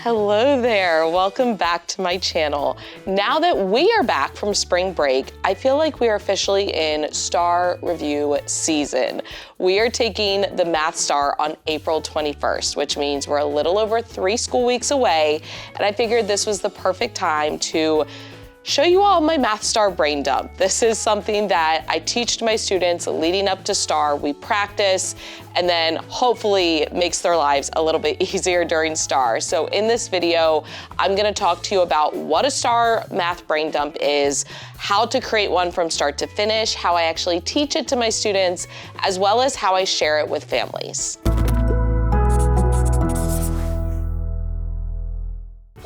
Hello there, welcome back to my channel. Now that we are back from spring break, I feel like we are officially in STAAR review season. We are taking the Math STAAR on April 21st, which means we're a little over 3 school weeks away, and I figured this was the perfect time to show you all my Math STAAR brain dump. This is something that I teach to my students leading up to STAAR. We practice and then hopefully makes their lives a little bit easier during STAAR. So in this video, I'm gonna talk to you about what a STAAR math brain dump is, how to create one from start to finish, how I actually teach it to my students, as well as how I share it with families.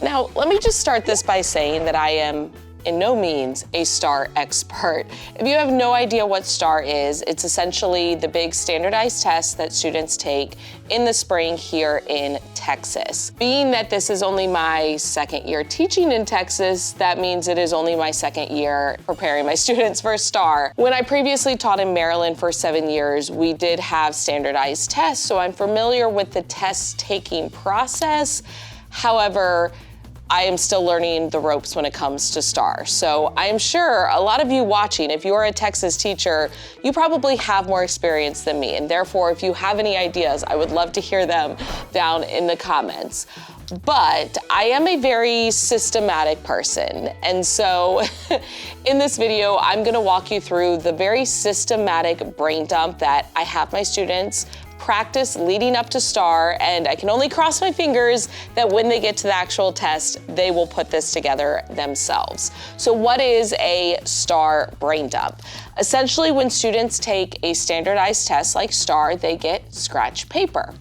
Now, let me just start this by saying that I am in no means a STAAR expert. If you have no idea what STAAR is, it's essentially the big standardized test that students take in the spring here in Texas. Being that this is only my 2nd year teaching in Texas, that means it is only my 2nd year preparing my students for STAAR. When I previously taught in Maryland for 7 years, we did have standardized tests, so I'm familiar with the test taking process. However, I am still learning the ropes when it comes to STAAR. So I am sure a lot of you watching, if you're a Texas teacher, you probably have more experience than me. And therefore, if you have any ideas, I would love to hear them down in the comments. But I am a very systematic person. And so in this video, I'm gonna walk you through the very systematic brain dump that I have my students practice leading up to STAAR, and I can only cross my fingers that when they get to the actual test, they will put this together themselves. So what is a STAAR brain dump? Essentially, when students take a standardized test like STAAR, they get scratch paper.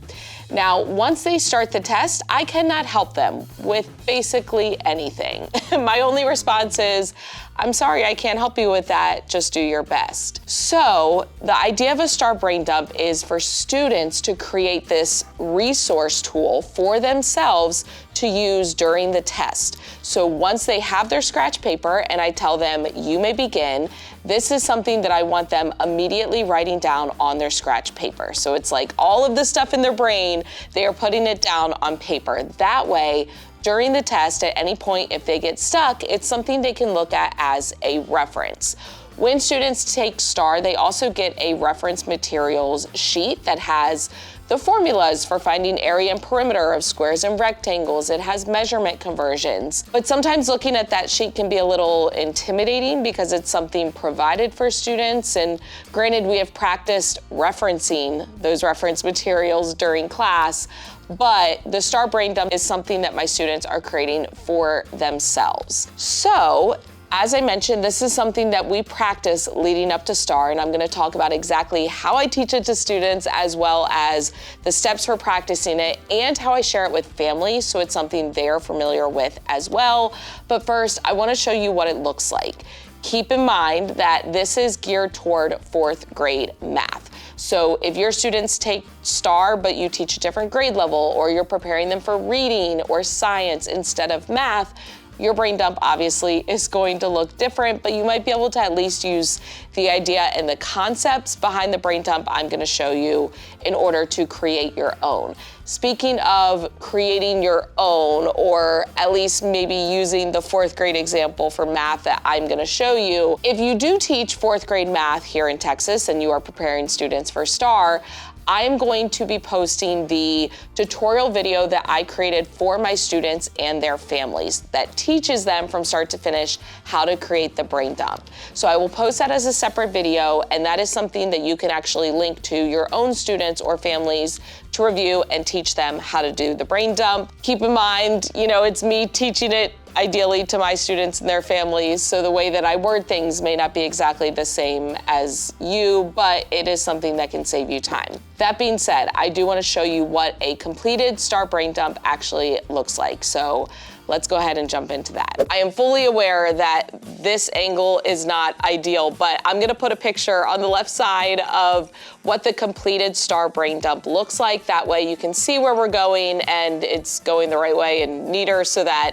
Now, once they start the test, I cannot help them with basically anything. My only response is, I'm sorry, I can't help you with that, just do your best. So the idea of a STAAR brain dump is for students to create this resource tool for themselves to use during the test. So once they have their scratch paper and I tell them, you may begin, this is something that I want them immediately writing down on their scratch paper. So it's like all of the stuff in their brain, they are putting it down on paper. That way, during the test, at any point, if they get stuck, it's something they can look at as a reference. When students take STAAR, they also get a reference materials sheet that has the formulas for finding area and perimeter of squares and rectangles. It has measurement conversions. But sometimes looking at that sheet can be a little intimidating because it's something provided for students. And granted, we have practiced referencing those reference materials during class, but the STAAR brain dump is something that my students are creating for themselves. So, as I mentioned, this is something that we practice leading up to STAAR, and I'm gonna talk about exactly how I teach it to students, as well as the steps for practicing it, and how I share it with families, so it's something they're familiar with as well. But first, I wanna show you what it looks like. Keep in mind that this is geared toward 4th grade math. So if your students take STAAR, but you teach a different grade level, or you're preparing them for reading or science instead of math, your brain dump obviously is going to look different, but you might be able to at least use the idea and the concepts behind the brain dump I'm gonna show you in order to create your own. Speaking of creating your own, or at least maybe using the 4th grade example for math that I'm gonna show you, if you do teach 4th grade math here in Texas and you are preparing students for STAAR, I am going to be posting the tutorial video that I created for my students and their families that teaches them from start to finish how to create the brain dump. So I will post that as a separate video, and that is something that you can actually link to your own students or families to review and teach them how to do the brain dump. Keep in mind, you know, it's me teaching it ideally to my students and their families, so the way that I word things may not be exactly the same as you, but it is something that can save you time. That being said, I do want to show you what a completed STAAR brain dump actually looks like. So let's go ahead and jump into that. I am fully aware that this angle is not ideal, but I'm gonna put a picture on the left side of what the completed STAAR brain dump looks like. That way you can see where we're going and it's going the right way and neater, so that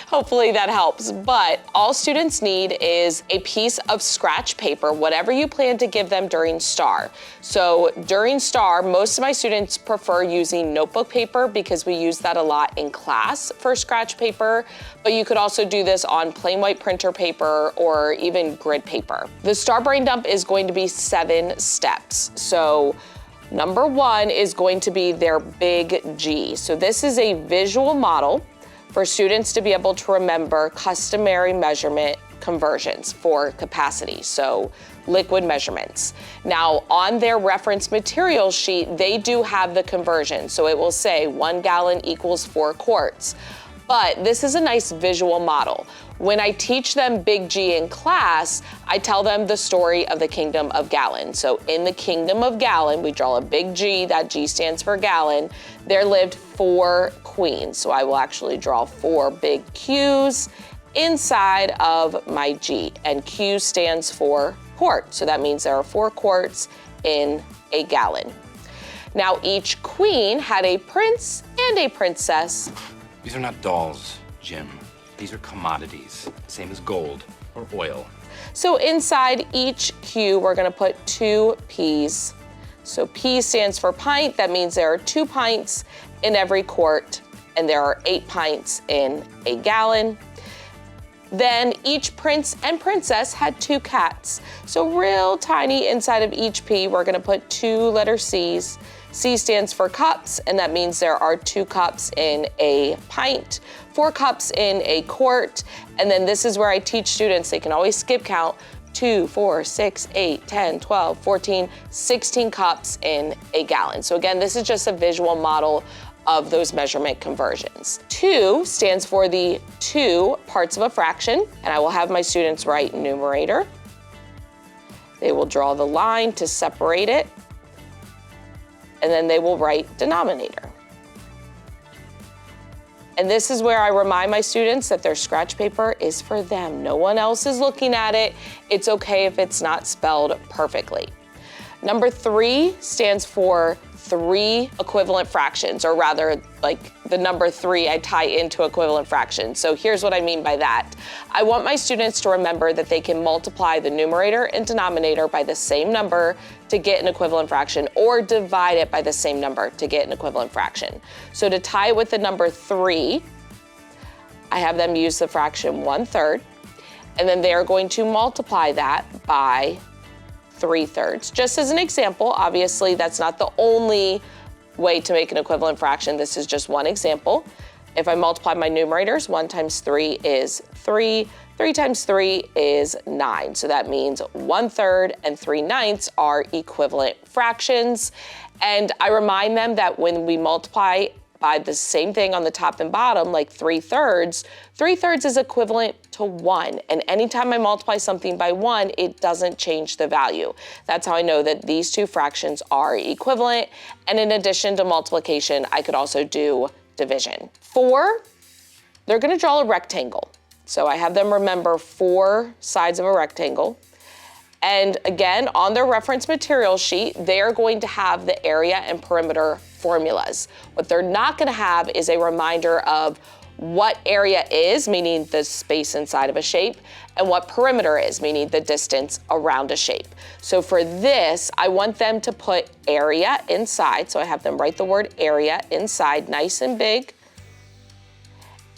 hopefully that helps. But all students need is a piece of scratch paper, whatever you plan to give them during STAAR. So during STAAR, most of my students prefer using notebook paper because we use that a lot in class for scratch paper, but you could also do this on plain white printer paper or even grid paper. The STAAR brain dump is going to be 7 steps. So number 1 is going to be their big G. So this is a visual model for students to be able to remember customary measurement conversions for capacity, so liquid measurements. Now, on their reference material sheet, they do have the conversion. So it will say 1 gallon equals 4 quarts. But this is a nice visual model. When I teach them Big G in class, I tell them the story of the kingdom of gallon. So in the kingdom of gallon, we draw a big G, that G stands for gallon. There lived 4 queens. So I will actually draw 4 big Qs inside of my G, and Q stands for quart. So that means there are 4 quarts in a gallon. Now each queen had a prince and a princess. These are not dolls, Jim. These are commodities, same as gold or oil. So inside each Q, we're gonna put 2 Ps. So P stands for pint. That means there are 2 pints in every quart, and there are 8 pints in a gallon. Then each prince and princess had 2 cats. So real tiny inside of each P, we're gonna put 2 letter Cs. C stands for cups, and that means there are 2 cups in a pint, 4 cups in a quart, and then this is where I teach students, they can always skip count, 2, 4, 6, 8, 10, 12, 14, 16 cups in a gallon. So again, this is just a visual model of those measurement conversions. 2 stands for the 2 parts of a fraction, and I will have my students write numerator. They will draw the line to separate it, and then they will write denominator. And this is where I remind my students that their scratch paper is for them. No one else is looking at it. It's okay if it's not spelled perfectly. Number 3 stands for 3 equivalent fractions, or rather, like the number 3 I tie into equivalent fractions. So here's what I mean by that. I want my students to remember that they can multiply the numerator and denominator by the same number to get an equivalent fraction, or divide it by the same number to get an equivalent fraction. So to tie it with the number 3, I have them use the fraction 1/3, and then they are going to multiply that by 3/3. Just as an example, obviously that's not the only way to make an equivalent fraction. This is just one example. If I multiply my numerators, 1 times 3 is 3, 3 times 3 is 9. So that means 1/3 and 3/9 are equivalent fractions. And I remind them that when we multiply by the same thing on the top and bottom, like 3/3, 3/3 is equivalent to 1. And anytime I multiply something by 1, it doesn't change the value. That's how I know that these 2 fractions are equivalent. And in addition to multiplication, I could also do division. 4, they're gonna draw a rectangle. So I have them remember 4 sides of a rectangle. And again, on their reference material sheet, they are going to have the area and perimeter formulas. What they're not gonna have is a reminder of what area is, meaning the space inside of a shape, and what perimeter is, meaning the distance around a shape. So for this, I want them to put area inside. So I have them write the word area inside, nice and big.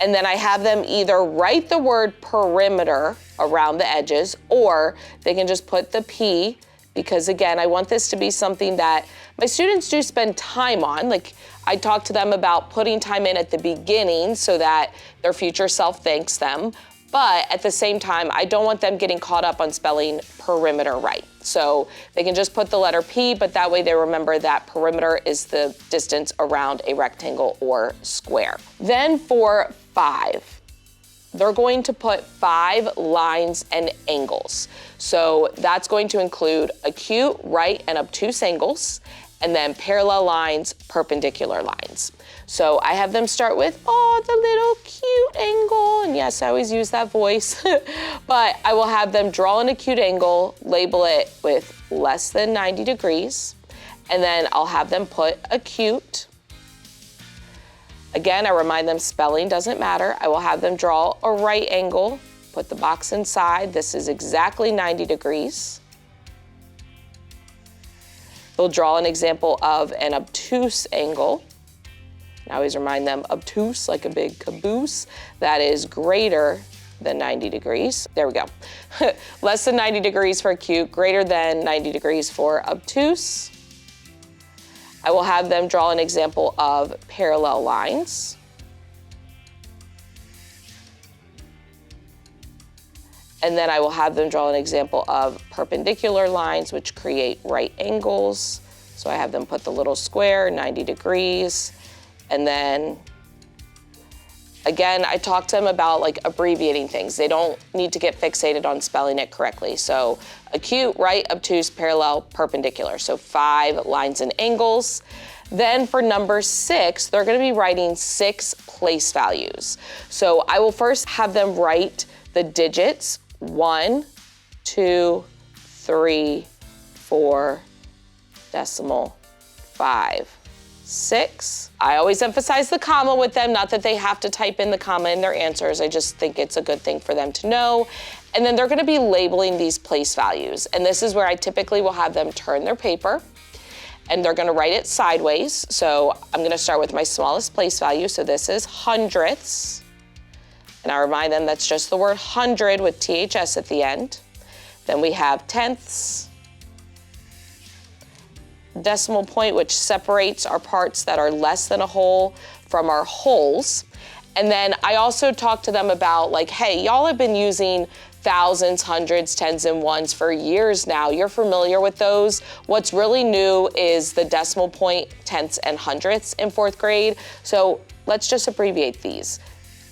And then I have them either write the word perimeter around the edges, or they can just put the P, because again, I want this to be something that my students do spend time on. Like I talk to them about putting time in at the beginning so that their future self thanks them. But at the same time, I don't want them getting caught up on spelling perimeter right. So they can just put the letter P, but that way they remember that perimeter is the distance around a rectangle or square. Then for 5, they're going to put 5 lines and angles. So that's going to include acute, right, and obtuse angles, and then parallel lines, perpendicular lines. So I have them start with, oh, the little cute angle. And yes, I always use that voice. But I will have them draw an acute angle, label it with less than 90 degrees. And then I'll have them put acute. Again, I remind them spelling doesn't matter. I will have them draw a right angle, put the box inside. This is exactly 90 degrees. They'll draw an example of an obtuse angle. I always remind them obtuse, like a big caboose, that is greater than 90 degrees. There we go. Less than 90 degrees for acute, greater than 90 degrees for obtuse. I will have them draw an example of parallel lines. And then I will have them draw an example of perpendicular lines, which create right angles. So I have them put the little square, 90 degrees. And then, again, I talk to them about like abbreviating things. They don't need to get fixated on spelling it correctly. So acute, right, obtuse, parallel, perpendicular. So 5 lines and angles. Then for number 6, they're gonna be writing 6 place values. So I will first have them write the digits 1, 2, 3, 4, decimal, 5, 6. I always emphasize the comma with them, not that they have to type in the comma in their answers. I just think it's a good thing for them to know. And then they're gonna be labeling these place values. And this is where I typically will have them turn their paper and they're gonna write it sideways. So I'm gonna start with my smallest place value. So this is hundredths. And I remind them that's just the word hundred with THS at the end. Then we have tenths, decimal point, which separates our parts that are less than a whole from our wholes. And then I also talk to them about like, hey, y'all have been using thousands, hundreds, tens, and ones for years now. You're familiar with those. What's really new is the decimal point, tenths, and hundredths in 4th grade. So let's just abbreviate these.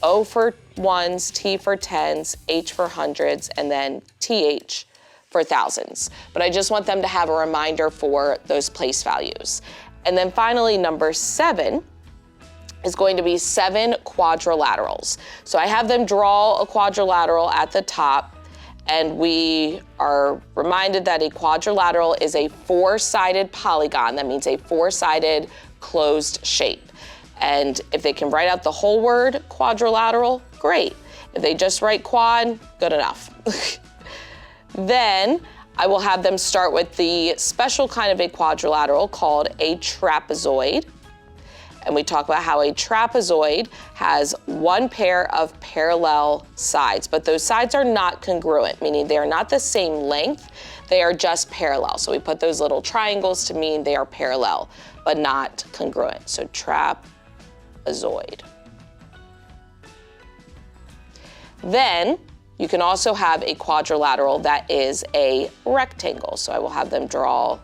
O for ones, T for tens, H for hundreds, and then TH for thousands. But I just want them to have a reminder for those place values. And then finally, number 7 is going to be 7 quadrilaterals. So I have them draw a quadrilateral at the top, and we are reminded that a quadrilateral is a 4-sided polygon. That means a 4-sided closed shape. And if they can write out the whole word quadrilateral, great. If they just write quad, good enough. Then I will have them start with the special kind of a quadrilateral called a trapezoid. And we talk about how a trapezoid has 1 pair of parallel sides, but those sides are not congruent, meaning they are not the same length, they are just parallel. So we put those little triangles to mean they are parallel, but not congruent. So trapezoid. Then you can also have a quadrilateral that is a rectangle. So I will have them draw,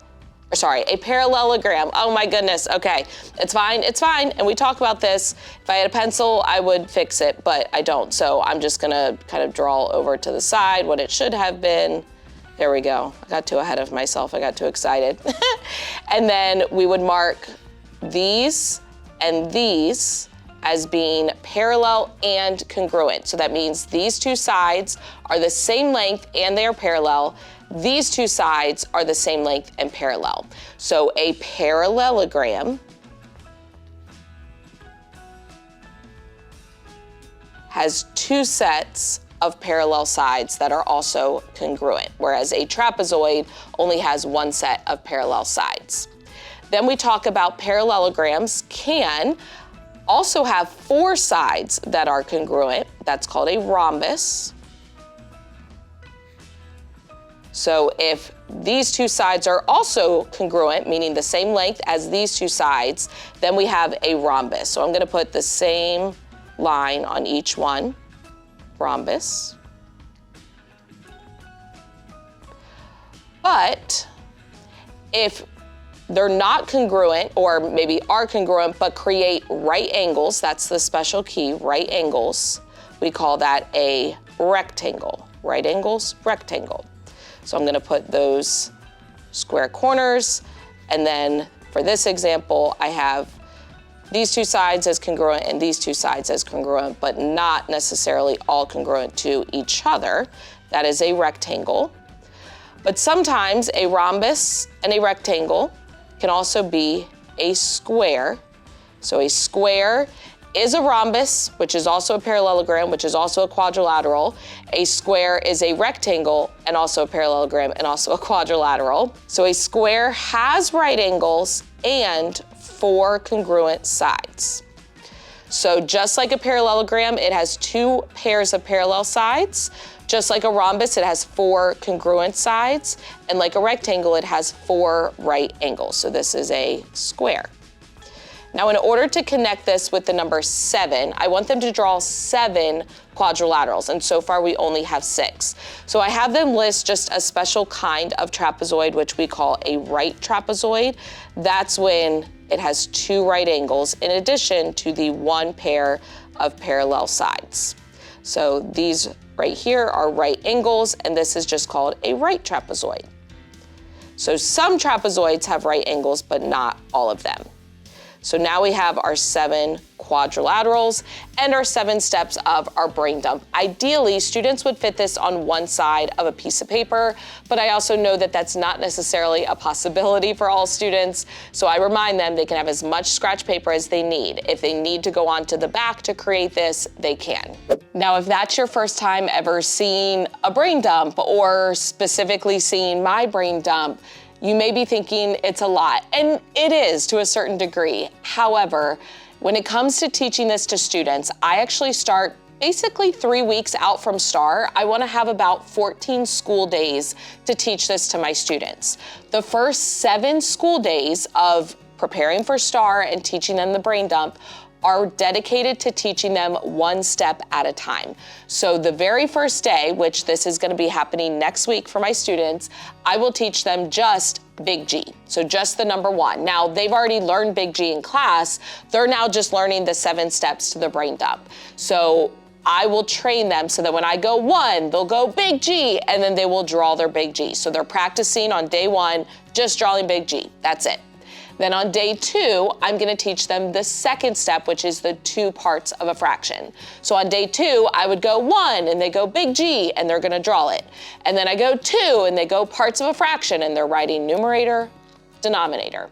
a parallelogram. Oh my goodness, okay. It's fine, and we talk about this. If I had a pencil, I would fix it, but I don't. So I'm just gonna kind of draw over to the side what it should have been. There we go. I got too ahead of myself, I got too excited. And then we would mark these and these as being parallel and congruent. So that means these 2 sides are the same length and they are parallel. These 2 sides are the same length and parallel. So a parallelogram has 2 sets of parallel sides that are also congruent, whereas a trapezoid only has 1 set of parallel sides. Then we talk about parallelograms can also have 4 sides that are congruent. That's called a rhombus. So if these 2 sides are also congruent, meaning the same length as these 2 sides, then we have a rhombus. So I'm gonna put the same line on each one, rhombus. But if they're not congruent, or maybe are congruent, but create right angles, that's the special key, right angles, we call that a rectangle. Right angles, rectangle. So I'm gonna put those square corners, and then for this example, I have these 2 sides as congruent and these 2 sides as congruent, but not necessarily all congruent to each other. That is a rectangle. But sometimes a rhombus and a rectangle can also be a square. So a square is a rhombus, which is also a parallelogram, which is also a quadrilateral. A square is a rectangle and also a parallelogram and also a quadrilateral. So a square has right angles and 4 congruent sides. So just like a parallelogram, it has 2 pairs of parallel sides. Just like a rhombus, it has 4 congruent sides. And like a rectangle, it has 4 right angles. So this is a square. Now, in order to connect this with the number 7, I want them to draw 7 quadrilaterals, and so far we only have 6. So I have them list just a special kind of trapezoid, which we call a right trapezoid. That's when it has 2 right angles in addition to the 1 pair of parallel sides. So these right here are right angles, and this is just called a right trapezoid. So some trapezoids have right angles, but not all of them. So now we have our 7 quadrilaterals and our 7 steps of our brain dump. Ideally, students would fit this on one side of a piece of paper, but I also know that that's not necessarily a possibility for all students. So I remind them they can have as much scratch paper as they need. If they need to go onto the back to create this, they can. Now, if that's your first time ever seeing a brain dump or specifically seeing my brain dump, you may be thinking it's a lot, and it is to a certain degree. However, when it comes to teaching this to students, I actually start basically 3 weeks out from STAAR. I want to have about 14 school days to teach this to my students. The first 7 school days of preparing for STAAR and teaching them the brain dump are dedicated to teaching them 1 step at a time. So the very first day, which this is going to be happening next week for my students, I will teach them just Big G. So just the number 1. Now, they've already learned Big G in class. They're now just learning the 7 steps to the brain dump. So I will train them so that when I go 1, they'll go Big G, and then they will draw their Big G. So they're practicing on day 1, just drawing Big G. That's it. Then on day 2, I'm gonna teach them the second step, which is the 2 parts of a fraction. So on day 2, I would go 1, and they go Big G, and they're gonna draw it. And then I go 2, and they go parts of a fraction, and they're writing numerator, denominator.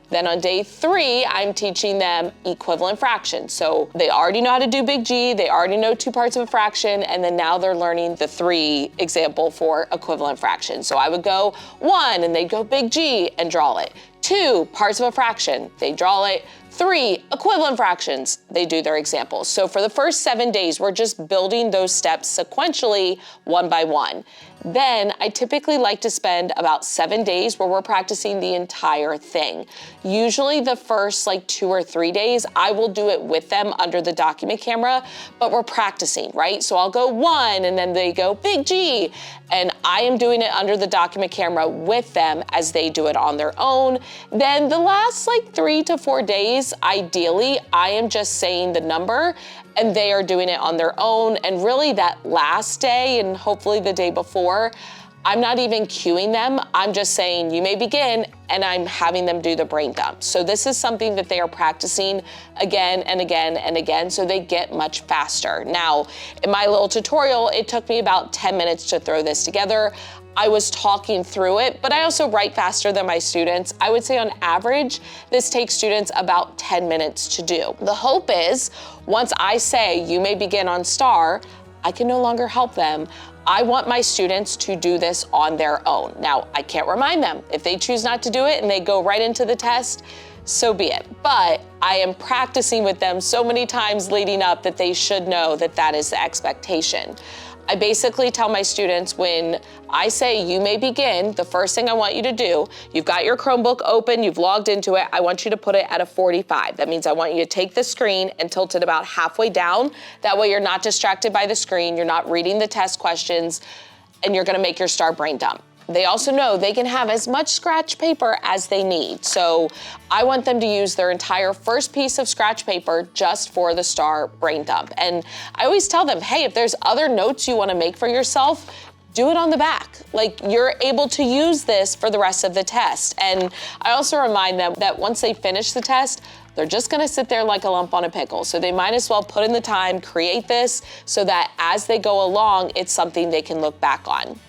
Then on day 3, I'm teaching them equivalent fractions. So they already know how to do Big G, they already know 2 parts of a fraction, and then now they're learning the 3 example for equivalent fractions. So I would go 1, and they'd go Big G and draw it. 2 parts of a fraction, they draw it. 3 equivalent fractions, they do their examples. So for the first 7 days, we're just building those steps sequentially, 1 by 1. Then I typically like to spend about 7 days where we're practicing the entire thing. Usually the first 2 or 3 days, I will do it with them under the document camera, but we're practicing, right? So I'll go 1, and then they go Big G, and I am doing it under the document camera with them as they do it on their own. Then the last 3 to 4 days, ideally, I am just saying the number and they are doing it on their own. And really that last day and hopefully the day before, I'm not even cueing them. I'm just saying you may begin, and I'm having them do the brain dump. So this is something that they are practicing again and again and again, so they get much faster. Now, in my little tutorial, it took me about 10 minutes to throw this together. I was talking through it, but I also write faster than my students. I would say on average, this takes students about 10 minutes to do. The hope is, once I say you may begin on STAAR, I can no longer help them. I want my students to do this on their own. Now, I can't remind them. If they choose not to do it and they go right into the test, so be it. But I am practicing with them so many times leading up that they should know that that is the expectation. I basically tell my students when I say you may begin, the first thing I want you to do, you've got your Chromebook open, you've logged into it, I want you to put it at a 45. That means I want you to take the screen and tilt it about halfway down. That way you're not distracted by the screen, you're not reading the test questions, and you're gonna make your STAAR brain dump. They also know they can have as much scratch paper as they need. So I want them to use their entire first piece of scratch paper just for the STAAR brain dump. And I always tell them, hey, if there's other notes you wanna make for yourself, do it on the back. You're able to use this for the rest of the test. And I also remind them that once they finish the test, they're just gonna sit there like a lump on a pickle. So they might as well put in the time, create this, so that as they go along, it's something they can look back on.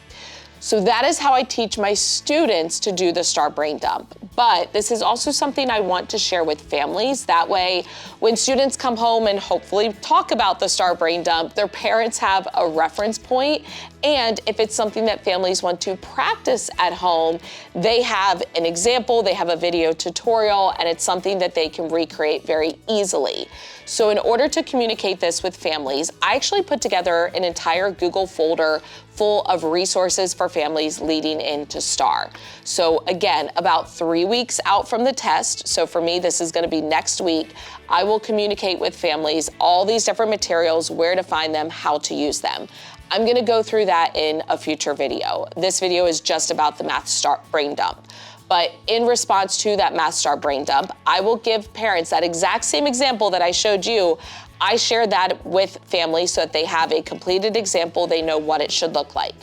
So that is how I teach my students to do the STAAR brain dump. But this is also something I want to share with families. That way, when students come home and hopefully talk about the STAAR brain dump, their parents have a reference point. And if it's something that families want to practice at home, they have an example, they have a video tutorial, and it's something that they can recreate very easily. So in order to communicate this with families, I actually put together an entire Google folder full of resources for families leading into STAAR. So again, about 3 weeks out from the test, so for me, this is gonna be next week, I will communicate with families all these different materials, where to find them, how to use them. I'm gonna go through that in a future video. This video is just about the Math STAAR brain dump. But in response to that Math STAAR brain dump, I will give parents that exact same example that I showed you. I share that with families so that they have a completed example, they know what it should look like.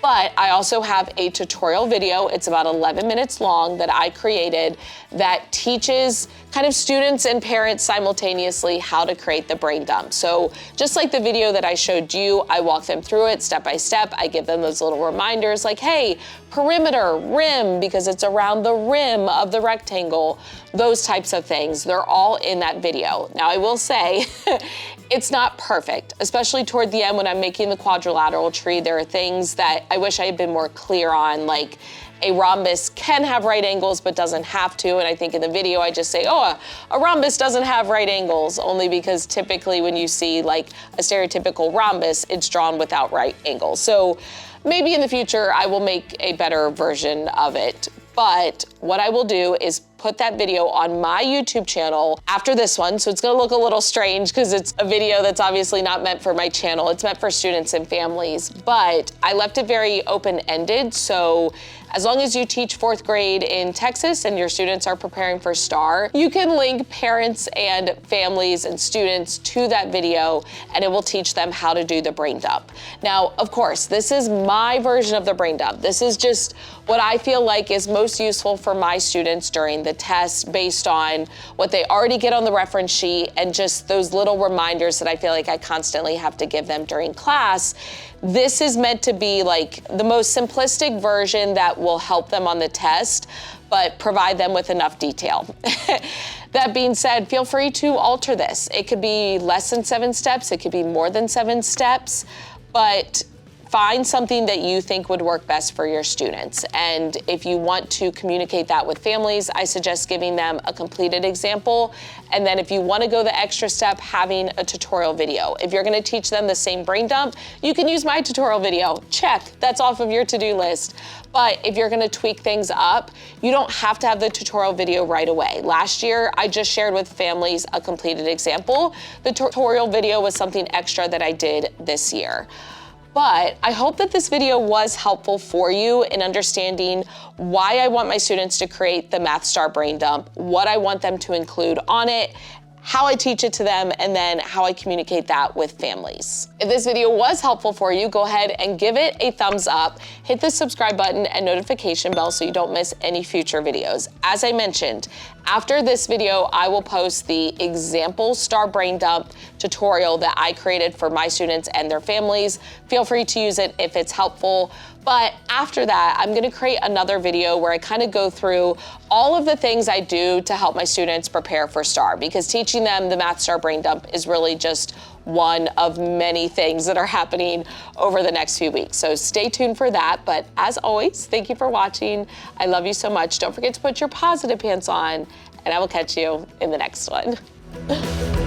But I also have a tutorial video, it's about 11 minutes long, that I created that teaches kind of students and parents simultaneously how to create the brain dump. So just like the video that I showed you, I walk them through it step by step. I give them those little reminders like, hey, perimeter, rim, because it's around the rim of the rectangle, those types of things. They're all in that video. Now I will say, it's not perfect, especially toward the end when I'm making the quadrilateral tree. There are things that I wish I had been more clear on, like a rhombus can have right angles but doesn't have to. And I think in the video I just say, oh, a rhombus doesn't have right angles, only because typically when you see like a stereotypical rhombus, it's drawn without right angles. So maybe in the future I will make a better version of it. But what I will do is put that video on my YouTube channel after this one. So it's gonna look a little strange because it's a video that's obviously not meant for my channel. It's meant for students and families, but I left it very open-ended. So as long as you teach 4th grade in Texas and your students are preparing for STAAR, you can link parents and families and students to that video and it will teach them how to do the brain dump. Now, of course, this is my version of the brain dump. This is just what I feel like is most useful for my students during the test based on what they already get on the reference sheet and just those little reminders that I feel like I constantly have to give them during class. This is meant to be like the most simplistic version that will help them on the test, but provide them with enough detail. That being said, feel free to alter this. It could be less than 7 steps, it could be more than 7 steps, but find something that you think would work best for your students. And if you want to communicate that with families, I suggest giving them a completed example. And then if you want to go the extra step, having a tutorial video. If you're going to teach them the same brain dump, you can use my tutorial video. Check, that's off of your to-do list. But if you're going to tweak things up, you don't have to have the tutorial video right away. Last year, I just shared with families a completed example. The tutorial video was something extra that I did this year. But I hope that this video was helpful for you in understanding why I want my students to create the Math STAAR brain dump, what I want them to include on it, how I teach it to them, and then how I communicate that with families. If this video was helpful for you, go ahead and give it a thumbs up, hit the subscribe button and notification bell so you don't miss any future videos. As I mentioned, after this video, I will post the example STAAR brain dump tutorial that I created for my students and their families. Feel free to use it if it's helpful. But after that, I'm gonna create another video where I kind of go through all of the things I do to help my students prepare for STAAR, because teaching them the Math STAAR brain dump is really just one of many things that are happening over the next few weeks. So stay tuned for that. But as always, thank you for watching. I love you so much. Don't forget to put your positive pants on, and I will catch you in the next one.